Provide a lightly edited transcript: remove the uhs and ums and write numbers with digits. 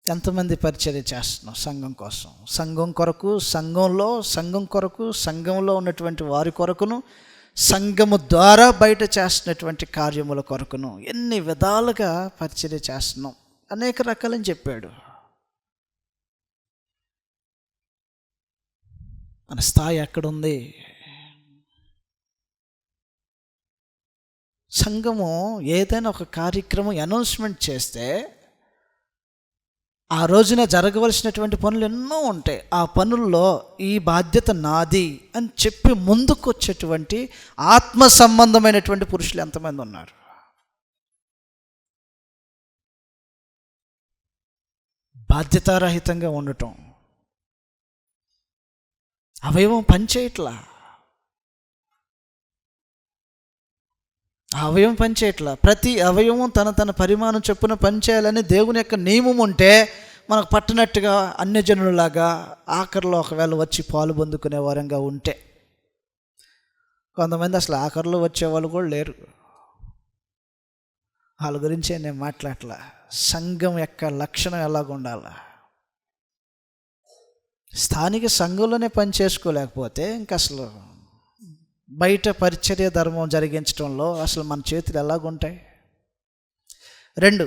ఎంతమంది పరిచర్య చేస్తున్నాం సంఘం కోసం, సంఘం కొరకు, సంఘంలో ఉన్నటువంటి వారి కొరకును, సంఘము ద్వారా బయట చేస్తున్నటువంటి కార్యముల కొరకును ఎన్ని విధాలుగా పరిచర్య చేస్తున్నాం. అనేక రకాలని చెప్పాడు. మన స్థాయి ఎక్కడుంది? సంఘము ఏదైనా ఒక కార్యక్రమం అనౌన్స్మెంట్ చేస్తే ఆ రోజున జరగవలసినటువంటి పనులు ఎన్నో ఉంటాయి. ఆ పనుల్లో ఈ బాధ్యత నాది అని చెప్పి ముందుకు వచ్చేటువంటి ఆత్మ సంబంధమైనటువంటి పురుషులు ఎంతమంది ఉన్నారు? బాధ్యతారహితంగా ఉండటం, అవయవం పనిచేయట్లా, ప్రతి అవయవం తన పరిమాణం చొప్పున పనిచేయాలని దేవుని యొక్క నియమం ఉంటే మనకు పట్టినట్టుగా అన్యజనులాగా ఆఖరిలో ఒకవేళ వచ్చి పాలు పొందుకునే వారంగా ఉంటే, కొంతమంది అసలు ఆఖరిలో వచ్చేవాళ్ళు కూడా లేరు. వాళ్ళ గురించే నేను మాట్లాడలే. సంఘం యొక్క లక్షణం ఎలాగ ఉండాలా? స్థానిక సంఘంలోనే పని చేసుకోలేకపోతే ఇంకా అసలు బయట పరిచర్య ధర్మం జరిగించడంలో అసలు మన చేతులు ఎలాగుంటాయి? 2,